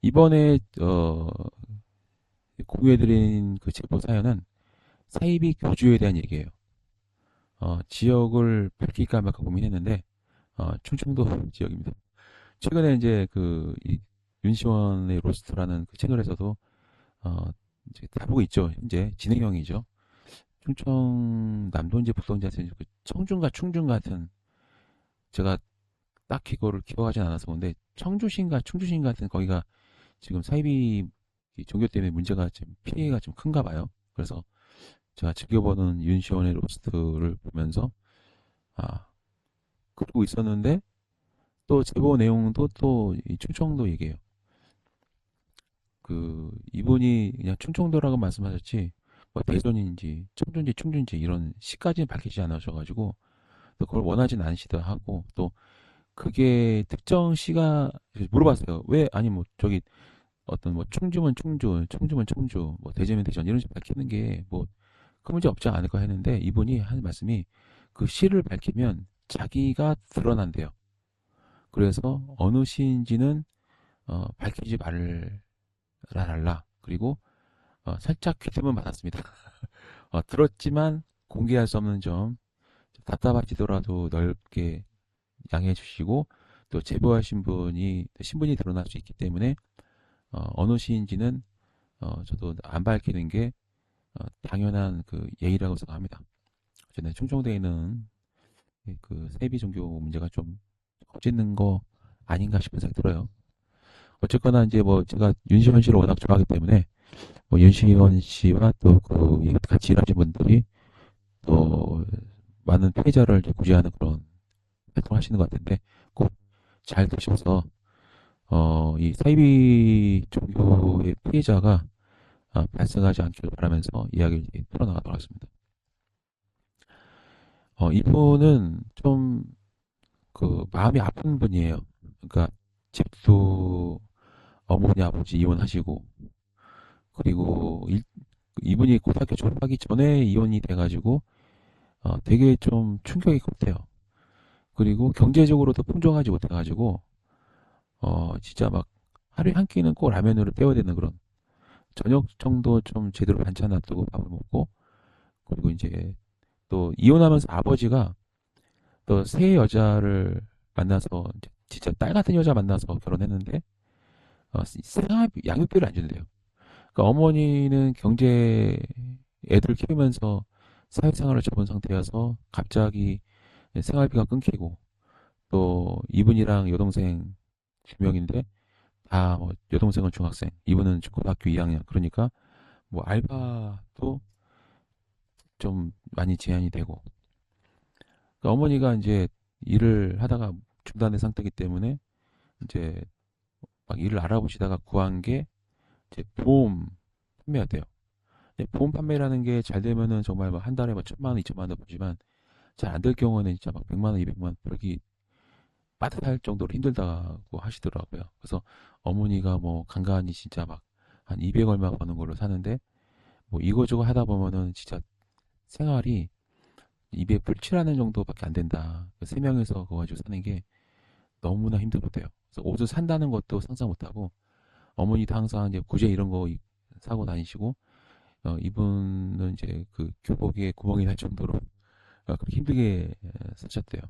이번에 공유해드린 그 제보 사연은 사이비 교주에 대한 얘기예요. 지역을 밝힐까 말까 고민했는데 충청도 지역입니다. 최근에 이제 이 윤시원의 로스트라는 그 채널에서도 어, 이제 다보고 있죠. 현재 진행형이죠. 충청남도인지 북도인지 그 청중과 충중 같은, 제가 딱히 그거를 기억하진 않아서 근데 청주시인가 충주시인 같은 거기가 지금 사이비 종교 때문에 문제가 좀 피해가 좀 큰가 봐요. 그래서 제가 즐겨보는 윤시원의 로스트를 보면서 아 그러고 있었는데 또 제보 내용도 또 이 충청도 얘기예요. 이분이 그냥 충청도라고 말씀하셨지 뭐 대전인지 청주인지 충주인지 이런 시까지는 밝히지 않으셔가지고 또 그걸 원하진 않으시다 하고 또 그게 특정 시가 물어봤어요. 왜 아니 뭐 저기 어떤 뭐 충주면 충주, 청주면 청주, 뭐 대전면 대전 이런 식으로 밝히는 게 뭐 큰 문제 없지 않을까 했는데 이분이 한 말씀이 그 시를 밝히면 자기가 드러난대요. 그래서 어느 시인지는 밝히지 말아달라. 그리고 살짝 귀뜸은 받았습니다. 들었지만 공개할 수 없는 점 답답하시더라도 넓게 양해해 주시고 또 제보하신 분이 신분이 드러날 수 있기 때문에 어느 시인지는 저도 안 밝히는 게 당연한 그 예의라고 생각합니다. 저는 충청도에 있는 그 세비 종교 문제가 좀 커지는 거 아닌가 싶은 생각이 들어요. 어쨌거나 이제 뭐 제가 윤시원 씨를 워낙 좋아하기 때문에 뭐 윤시원 씨와 또 같이 일하신 분들이 또 많은 피해자를 이제 구제하는 그런 활동을 하시는 것 같은데 꼭 잘 되셔서 이 사이비 종교의 피해자가 발생하지 않기를 바라면서 이야기를 이제 풀어나가도록 하겠습니다. 이분은 좀 마음이 아픈 분이에요. 그러니까 집도 어머니 아버지 이혼하시고 그리고 이분이 고등학교 졸업하기 전에 이혼이 돼가지고 되게 좀 충격이 컸대요. 그리고 경제적으로도 풍족하지 못해가지고 진짜 막 하루에 한 끼는 꼭 라면으로 때워야 되는 그런, 저녁 정도 좀 제대로 반찬 놔두고 밥을 먹고 그리고 이제 또 이혼하면서 아버지가 또 새 여자를 만나서 이제 진짜 딸 같은 여자 만나서 결혼했는데 생활비 양육비를 안 준대요. 그러니까 어머니는 애들 키우면서 사회생활을 접은 상태여서 갑자기 생활비가 끊기고 또 이분이랑 여동생 두 명인데 다 뭐 여동생은 중학생, 이분은 고등학교 2학년, 그러니까 뭐 알바도 좀 많이 제한이 되고 그러니까 어머니가 이제 일을 하다가 중단된 상태이기 때문에 이제 막 일을 알아보시다가 구한 게 이제 보험 판매가 돼요. 근데 보험 판매라는 게 잘 되면은 정말 막 한 달에 막 1,000만 원, 2,000만 원 벌지만 잘 안 될 경우는 진짜 막 100만 원, 200만 원 벌기 빠듯할 정도로 힘들다고 하시더라고요. 그래서 어머니가 뭐 간간히 진짜 막 한 200 얼마 버는 걸로 사는데 뭐 이거저거 하다 보면은 진짜 생활이 200 불칠하는 정도밖에 안 된다. 세 명이서 그거 가지고 사는 게 너무나 힘들었대요. 그래서 옷을 산다는 것도 상상 못하고 어머니도 항상 이제 구제 이런 거 사고 다니시고 이분은 이제 그 교복에 구멍이 날 정도로 그렇게 힘들게 사셨대요.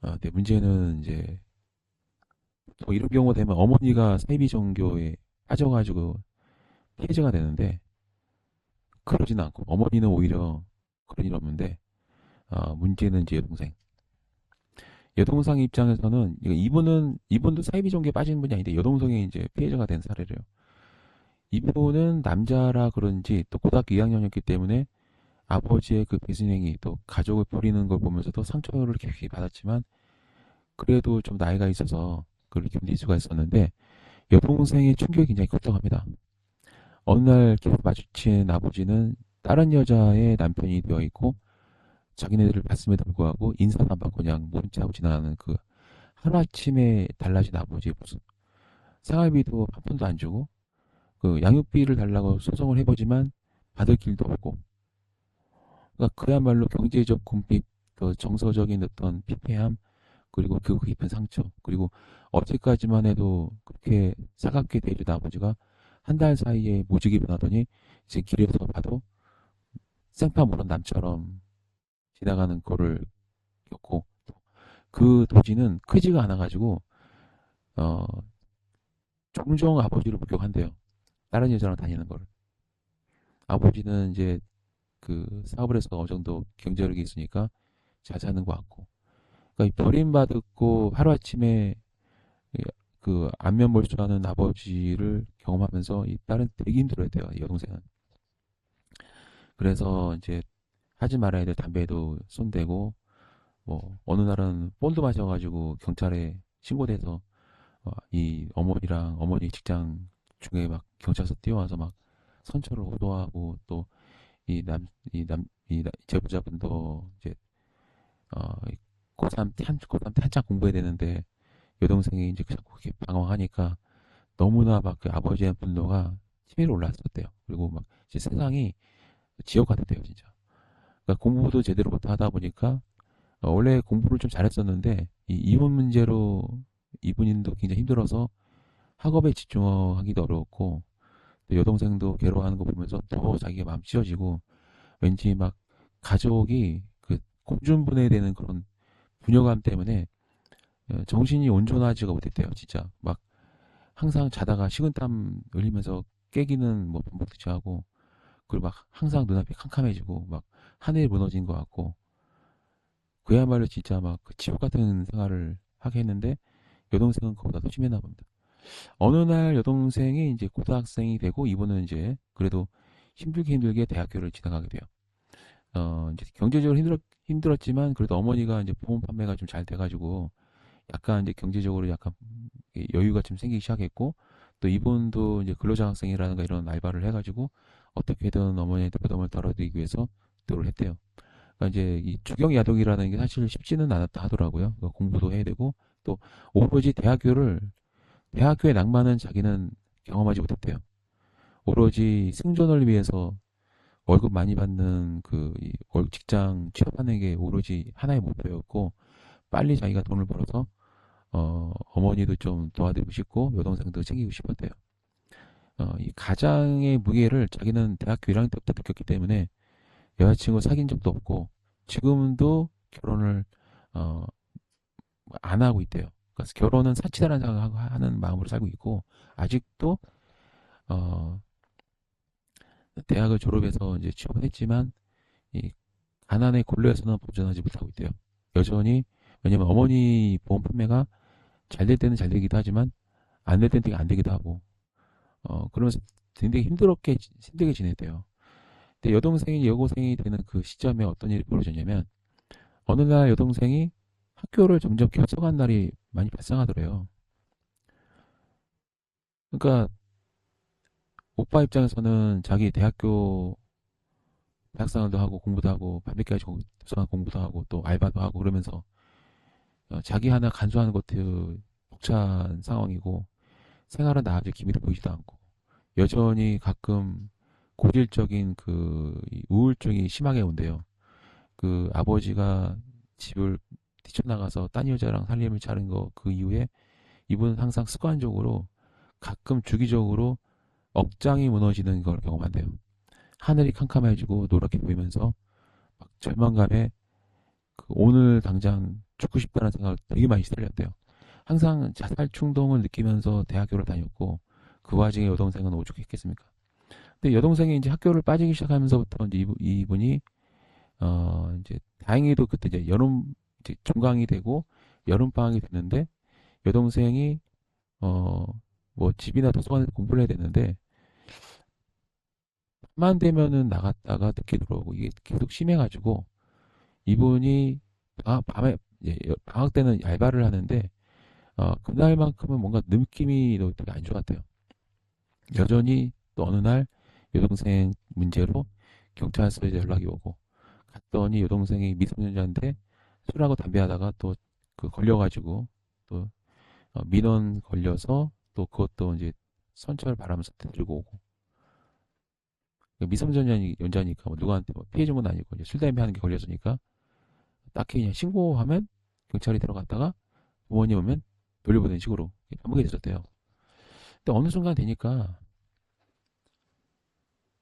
근데 문제는 이제 또 이런 경우가 되면 어머니가 사이비 종교에 빠져가지고 피해자가 되는데 그러진 않고 어머니는 오히려 그런 일 없는데 문제는 이제 여동생 입장에서는 이분도 사이비 종교에 빠진 분이 아닌데 여동생이 이제 피해자가 된 사례래요. 이분은 남자라 그런지 또 고등학교 2학년이었기 때문에 아버지의 그 배신행위 또 가족을 버리는 걸 보면서도 상처를 깊이 받았지만 그래도 좀 나이가 있어서 그걸 견딜 수가 있었는데 여동생의 충격이 굉장히 컸다고 합니다. 어느 날 계속 마주친 아버지는 다른 여자의 남편이 되어 있고 자기네들을 봤음에도 불구하고 인사도 안 받고 그냥 문자하고 지나가는 그 하루아침에 달라진 아버지의 모습. 생활비도 한 푼도 안 주고 그 양육비를 달라고 소송을 해보지만 받을 길도 없고 그러니까 그야말로 경제적 궁핍, 또 정서적인 어떤 피폐함 그리고 그 깊은 상처, 그리고 어제까지만 해도 그렇게 살갑게 대해주던 아버지가 한 달 사이에 무지개 변하더니 이제 길에서 봐도 생판 모른 남처럼 지나가는 꼴을 겪고, 그 도지는 크지가 않아가지고 어 종종 아버지를 목격한대요. 다른 여자랑 다니는 걸. 아버지는 이제 그 사업을 해서 어느 정도 경제력이 있으니까 잘 사는 것 같고. 그러니까 이 버림받았고 하루아침에 그 안면 몰수하는 아버지를 경험하면서 이 딸은 되게 힘들어했대요. 이 여동생은. 그래서 이제 하지 말아야 될 담배도 손대고, 뭐 어느 날은 본드 마셔가지고 경찰에 신고돼서 이 어머니랑 어머니 직장 중에 막 경찰서 뛰어와서 막 선처를 호도하고, 또 이 제보자분도 이제 고3 고3 때 한창 공부해야 되는데 여동생이 이제 자꾸 그렇게 방황하니까 너무나 막 그 아버지의 분노가 치밀어 올랐었대요. 그리고 막 이제 세상이 지옥 같았대요, 진짜. 그러니까 공부도 제대로 못 하다 보니까 원래 공부를 좀 잘했었는데 이 이혼 문제로 이분도 굉장히 힘들어서 학업에 집중하기도 어려웠고, 또 여동생도 괴로워하는 거 보면서 더 자기가 마음 찢어지고, 왠지 막 가족이 그 공중분해되는 그런 분여감 때문에 정신이 온전하지가 못했대요, 진짜. 막 항상 자다가 식은땀 흘리면서 깨기는 뭐 반복되지 하고, 그리고 막 항상 눈앞이 캄캄해지고 막 하늘이 무너진 것 같고, 그야말로 진짜 막그 지옥 같은 생활을 하게 했는데 여동생은 그보다 더 심했나 봅니다. 어느 날 여동생이 이제 고등학생이 되고, 이분은 이제 그래도 힘들게 대학교를 지나가게 돼요. 이제 경제적으로 힘들었지만 그래도 어머니가 이제 보험 판매가 좀 잘 돼가지고 약간 이제 경제적으로 약간 여유가 좀 생기기 시작했고, 또 이분도 이제 근로장학생이라든가 이런 알바를 해가지고 어떻게든 어머니한테 부담을 덜어드리기 위해서 노력을 했대요. 그러니까 이제 이 주경야독이라는 게 사실 쉽지는 않았다 하더라고요. 그러니까 공부도 해야 되고, 또 오로지 대학교의 낭만은 자기는 경험하지 못했대요. 오로지 생존을 위해서 월급 많이 받는 직장 취업하는 게 오로지 하나의 목표였고, 빨리 자기가 돈을 벌어서 어머니도 좀 도와드리고 싶고 여동생도 챙기고 싶었대요. 이 가장의 무게를 자기는 대학교 1학년 때부터 느꼈기 때문에 여자친구 사귄 적도 없고 지금도 결혼을 어, 안 하고 있대요. 그래서 결혼은 사치다라는 생각하는 마음으로 살고 있고, 아직도 어, 대학을 졸업해서 이제 취업을 했지만 이 가난의 곤로에서는 벗어나지 못하고 있대요. 여전히. 왜냐면 어머니 보험 판매가 잘 될 때는 잘 되기도 하지만 안 될 때는 되게 안 되기도 하고, 그러면서 굉장히 힘들게 지냈대요. 근데 여고생이 되는 그 시점에 어떤 일이 벌어졌냐면, 어느 날 여동생이 학교를 점점 결석한 날이 많이 발생하더래요. 그러니까 오빠 입장에서는 자기 대학생활도 하고 공부도 하고 밤늦게 도서관 공부도 하고 또 알바도 하고 그러면서 자기 하나 간수하는 것도 벅찬 상황이고, 생활은 나아질 기미를 보이지도 않고, 여전히 가끔 고질적인 우울증이 심하게 온대요. 그 아버지가 집을 뛰쳐나가서 딴 여자랑 살림을 차린 거 그 이후에 이분은 항상 습관적으로 가끔 주기적으로 억장이 무너지는 걸 경험한대요. 하늘이 캄캄해지고 노랗게 보이면서 막 절망감에 오늘 당장 죽고 싶다는 생각을 되게 많이 시달렸대요. 항상 자살 충동을 느끼면서 대학교를 다녔고, 그 와중에 여동생은 오죽했겠습니까? 근데 여동생이 이제 학교를 빠지기 시작하면서부터 이제 이분이 이제 다행히도 그때 이제 이제 종강이 되고 여름 방학이 됐는데, 여동생이 어 뭐 집이나 도서관에서 공부를 해야 되는데 밤만 되면은 나갔다가 늦게 들어오고, 이게 계속 심해가지고 이분이 밤에 이제 방학 때는 알바를 하는데 그날만큼은 뭔가 느낌이 되게 안 좋았대요. 여전히 또 어느 날 여동생 문제로 경찰서에 연락이 오고, 갔더니 여동생이 미성년자인데 술하고 담배 하다가 또 걸려가지고 또 민원 걸려서 또 그것도 이제 선처를 바라면서 들고 오고. 미성년자니까 뭐 누구한테 뭐 피해 준 건 아니고 이제 술 담배 하는 게 걸렸으니까 딱히 그냥 신고하면 경찰이 들어갔다가 부모님 오면 돌려보내는 식으로 반복했었대요. 근데 어느 순간 되니까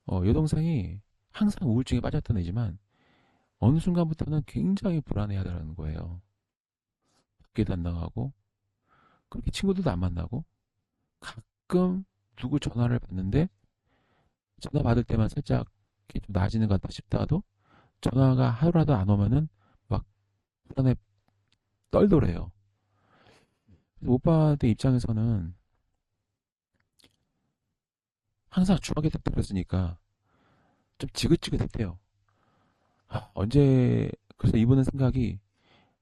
여동생이 항상 우울증에 빠졌던 애지만 어느 순간부터는 굉장히 불안해하더라는 거예요. 밖에도 안 나가고 그렇게 친구들도 안 만나고 가끔 누구 전화를 받는데 전화 받을 때만 살짝 이렇게 좀 나아지는 것 같다 싶다가도 전화가 하루라도 안 오면은 막 불안에 떨더래요. 그래서 오빠들 입장에서는 항상 중하게 됐으니까 좀 지긋지긋했대요. 언제 그래서 이분은 생각이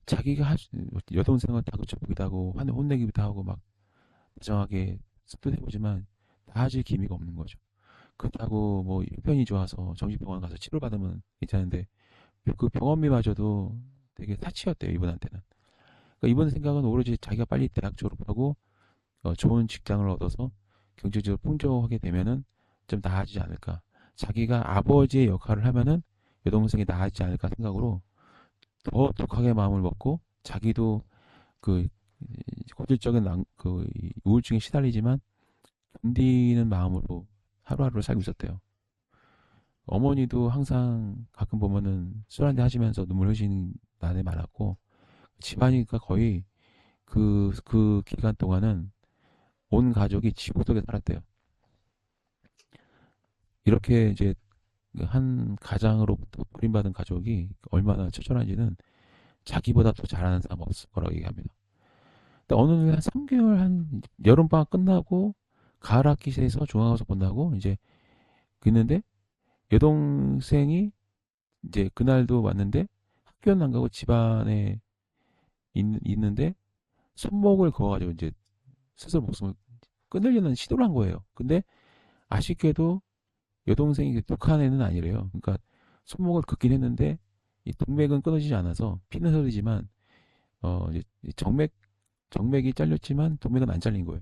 자기가 여동생을 다그쳐보기도 하고 혼내기도 하고 막 다정하게 습도 해보지만 나아질 기미가 없는 거죠. 그렇다고 뭐 형편이 좋아서 정신병원 가서 치료받으면 괜찮은데 그 병원비마저도 되게 사치였대요 이분한테는. 그러니까 이분 생각은 오로지 자기가 빨리 대학 졸업하고 좋은 직장을 얻어서 경제적으로 풍족하게 되면은 좀 나아지지 않을까. 자기가 아버지의 역할을 하면은 여동생이 나아지지 않을까 생각으로 더 독하게 마음을 먹고 자기도 그 고질적인 우울증에 시달리지만 견디는 마음으로 하루하루를 살고 있었대요. 어머니도 항상 가끔 보면은 술 한잔 하시면서 눈물 흘리시는 날이 많았고 집안이니까 거의 그 기간 동안은 온 가족이 지구 속에 살았대요. 이렇게 이제 한 가장으로부터 버림받은 가족이 얼마나 처절한지는 자기보다 더 잘하는 사람 없을 거라고 얘기합니다. 근데 어느 날 한 3개월 한 여름방학 끝나고 가을 학기에서 중간고사 끝나고 이제 있는데 여동생이 이제 그날도 왔는데 학교는 안 가고 집안에 있는데 손목을 그어가지고 이제 스스로 목숨을 끊으려는 시도를 한 거예요. 근데 아쉽게도 여동생이 독한 애는 아니래요. 그러니까 손목을 긋긴 했는데 이 동맥은 끊어지지 않아서 피는 흐르지만 이제 정맥이 잘렸지만 동맥은 안 잘린 거예요.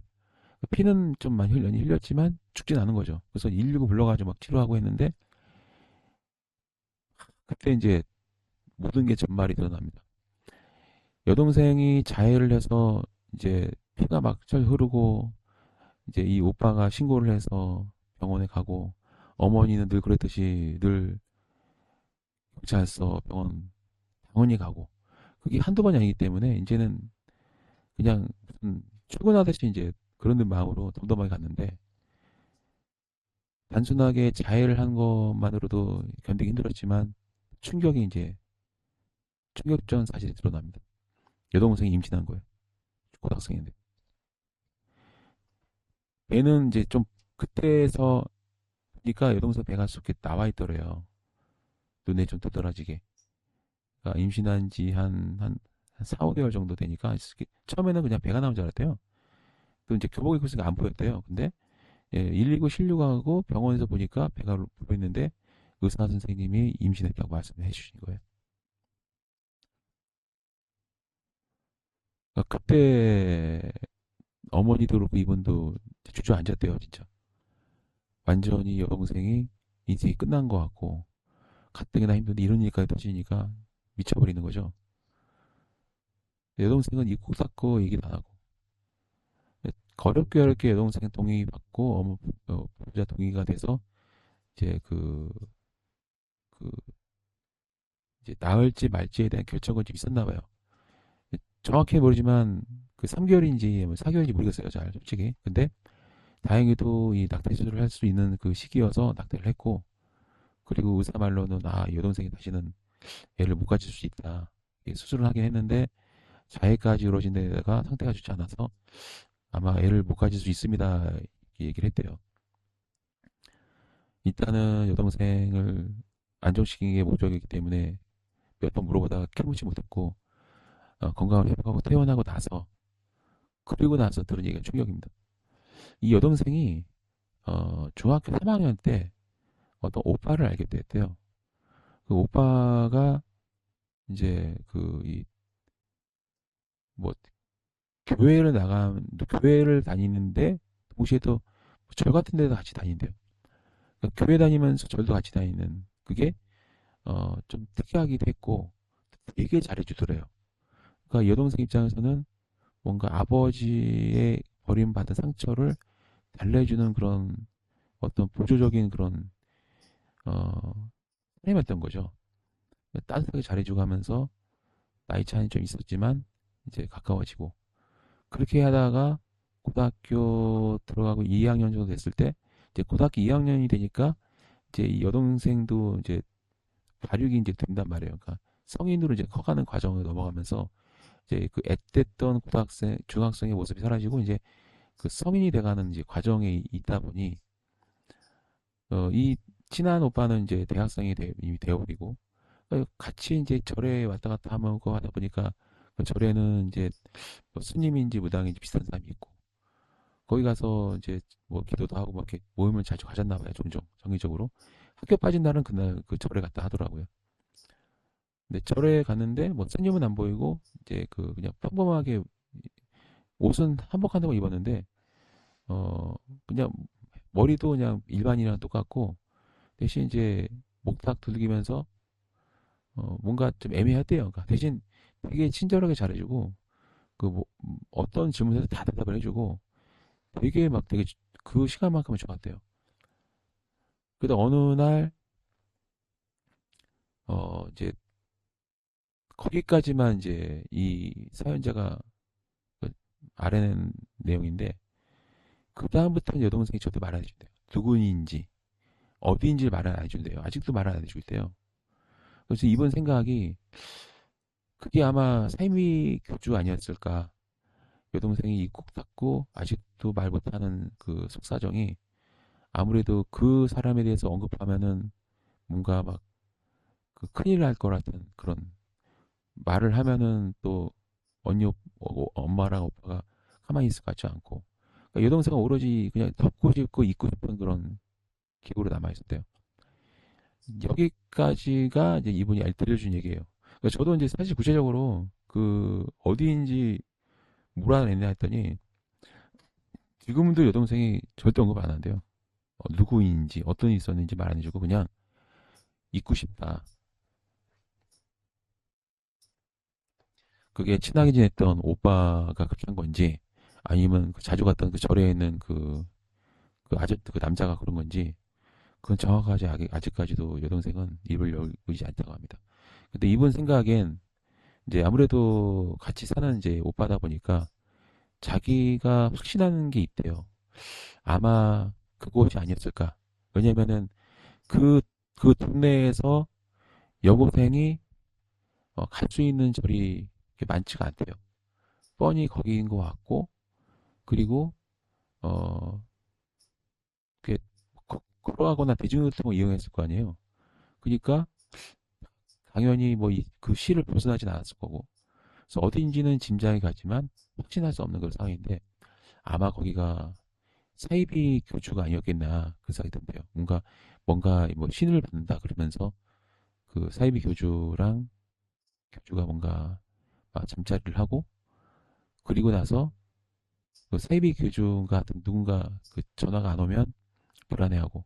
피는 좀 많이 흘렸지만 죽진 않은 거죠. 그래서 119 불러가지고 막 치료하고 했는데 그때 이제 모든 게 전말이 드러납니다. 여동생이 자해를 해서 이제 피가 막 잘 흐르고 이제 이 오빠가 신고를 해서 병원에 가고 어머니는 늘 그랬듯이 늘 경찰서 병원 당연히 가고 그게 한두 번이 아니기 때문에 이제는 그냥 무슨 출근하듯이 이제 그런 마음으로 덤덤하게 갔는데 단순하게 자해를 한 것만으로도 견디기 힘들었지만 충격이 이제 충격전 사실이 드러납니다. 여동생이 임신한 거예요. 고등학생인데. 애는 이제 좀 그때서 보니까 여동생 배가 쏙게 나와 있더래요. 눈에 좀 두드러지게. 그러니까 임신한 지 한 4, 5개월 정도 되니까 처음에는 그냥 배가 나온 줄 알았대요. 또 이제 교복 입고 있으니까 안 보였대요. 근데 119 실려가고 병원에서 보니까 배가 부어 있는데 의사 선생님이 임신했다고 말씀해 주신 거예요. 그러니까 그때 어머니도 그렇고 이분도 주저앉았대요, 진짜. 완전히 여동생이 인생이 끝난 것 같고 가뜩이나 힘든데 이런 일까지 터지니까 미쳐버리는 거죠. 여동생은 입국 닫고 얘기도 안 하고 어렵게 어렵게 여동생 동의 받고 보호자 동의가 돼서 이제 그 이제 나을지 말지에 대한 결정은 좀 있었나 봐요. 정확히 모르지만 그 3개월인지 4개월인지 모르겠어요, 잘 솔직히. 근데 다행히도 이 낙태 수술을 할 수 있는 그 시기여서 낙태를 했고 그리고 의사 말로는 여동생이 다시는 애를 못 가질 수 있다. 수술을 하긴 했는데 자해까지 이루어진 데다가 상태가 좋지 않아서 아마 애를 못 가질 수 있습니다. 이렇게 얘기를 했대요. 일단은 여동생을 안정시키는 게 목적이기 때문에 몇 번 물어보다가 캐묻지 못했고 건강을 회복하고 퇴원하고 나서 그리고 나서 들은 얘기가 충격입니다. 이 여동생이 중학교 3학년 때 어떤 오빠를 알게 됐대요. 그 오빠가 이제 뭐 교회를 다니는데 동시에 또 절 같은 데도 같이 다닌대요. 그러니까 교회 다니면서 절도 같이 다니는 그게 좀 특이하기도 했고 되게 잘해주더래요. 그러니까 여동생 입장에서는 뭔가 아버지의 버림받은 상처를 달래주는 그런 어떤 보조적인 그런 어, 사람이었던 거죠. 따뜻하게 잘해주고 하면서 나이 차이는 좀 있었지만 이제 가까워지고 그렇게 하다가 고등학교 들어가고 2학년 정도 됐을 때 이제 고등학교 2학년이 되니까 이제 이 여동생도 이제 발육이 이제 된단 말이에요. 그러니까 성인으로 이제 커가는 과정을 넘어가면서 이제 그 앳됐던 고등학생, 중학생의 모습이 사라지고 이제 그 성인이 돼가는 이제 과정에 있다 보니 이 친한 오빠는 이제 이미 되어버리고 같이 이제 절에 왔다 갔다 하고 하다 보니까 그 절에는 이제 뭐 스님인지 무당인지 비슷한 사람이 있고 거기 가서 이제 뭐 기도도 하고 막 이렇게 모임을 자주 가졌나 봐요. 종종 정기적으로 학교 빠진 날은 그날 그 절에 갔다 하더라고요. 근데 절에 갔는데 뭐 스님은 안 보이고 이제 그 그냥 평범하게 옷은 한복 한다고 입었는데 어 그냥 머리도 그냥 일반인이랑 똑같고 대신 이제 목탁 두들기면서 뭔가 좀 애매했대요. 그러니까 대신 되게 친절하게 잘해주고 그 뭐, 어떤 질문에도 다 대답을 해주고 되게 막 되게 그 시간만큼은 좋았대요. 그러다 어느 날 이제 거기까지만 이제 이 사연자가 그 알아낸 내용인데 그 다음부터는 여동생이 저한테 말 안 해준대요. 누구인지 어디인지 말 안 해준대요. 아직도 말 안 해주고 있대요. 그래서 이번 생각이 그게 아마 삶의 교주 아니었을까. 여동생이 입국 닫고 아직도 말 못하는 그 속사정이 아무래도 그 사람에 대해서 언급하면은 뭔가 막 그 큰일 날 것 같은 그런 말을 하면은 또 엄마랑 오빠가 가만히 있을 것 같지 않고 그러니까 여동생은 오로지 그냥 덮고 싶고 잊고 싶은 그런 기억으로 남아있었대요. 여기까지가 이제 이분이 들려준 얘기예요. 그러니까 저도 이제 사실 구체적으로 그 어디인지 물어냈냐 했더니 지금도 여동생이 절대 언급 안 한대요. 누구인지 어떤 일이 있었는지 말 안 해주고 그냥 잊고 싶다. 그게 친하게 지냈던 오빠가 그렇게 한 건지 아니면 그 자주 갔던 그 절에 있는 그 남자가 그런 건지 그건 정확하지 아직까지도 여동생은 입을 열지 않다고 합니다. 근데 이분 생각엔 이제 아무래도 같이 사는 이제 오빠다 보니까 자기가 확신하는 게 있대요. 아마 그곳이 아니었을까. 왜냐면은 그, 그 동네에서 여고생이 갈 수 있는 절이 많지가 않대요. 뻔히 거기인 것 같고, 그리고, 어, 그게 걸어가거나 대중교통을 이용했을 거 아니에요. 그러니까 당연히 뭐 그 시를 벗어나진 않았을 거고, 그래서 어딘지는 짐작이 가지만 확신할 수 없는 그런 상황인데, 아마 거기가 사이비 교주가 아니었겠나 그 생각이 든대요. 뭔가 뭐 신을 받는다 그러면서 그 사이비 교주가 뭔가 잠자리를 하고 그리고 나서 그 사이비 교주가 누군가 그 전화가 안 오면 불안해하고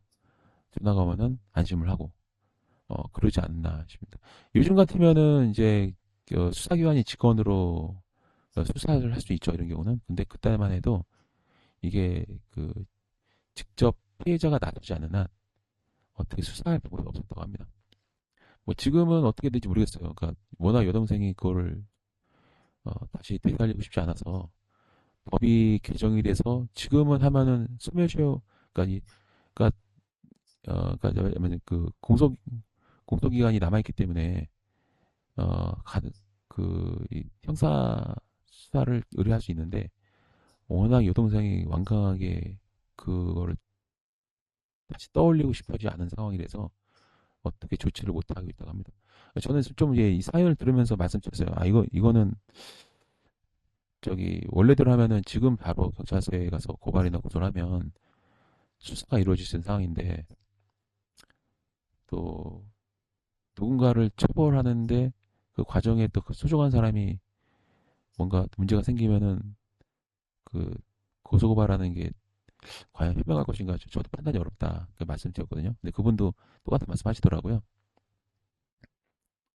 전화가 오면은 안심을 하고 그러지 않나 싶습니다. 요즘 같으면은 이제 그 수사기관이 직권으로 수사를 할 수 있죠 이런 경우는. 근데 그때만 해도 이게 그 직접 피해자가 나타나지 않는 한 어떻게 수사할 방법이 없었다고 합니다. 뭐 지금은 어떻게 될지 모르겠어요. 그러니까 워낙 여동생이 그거를 다시 되살리고 싶지 않아서 법이 개정이 돼서 지금은 하면은 소멸시효 그러니까 그러니까 그러니까 왜냐면 그 공소기간이 남아 있기 때문에 어그 형사 수사를 의뢰할 수 있는데 워낙 여동생이 완강하게 그거를 다시 떠올리고 싶어하지 않은 상황이라서 어떻게 조치를 못 하고 있다고 합니다. 저는 좀 이제 이 사연을 들으면서 말씀드렸어요. 아 이거는 저기 원래대로 하면은 지금 바로 경찰서에 가서 고발이나 고소를 하면 수사가 이루어질 수 있는 상황인데 또 누군가를 처벌하는데 그 과정에 또 그 소중한 사람이 뭔가 문제가 생기면은 그 고소고발하는 게 과연 현명할 것인가 저도 판단이 어렵다 그 말씀드렸거든요. 근데 그분도 똑같은 말씀하시더라고요.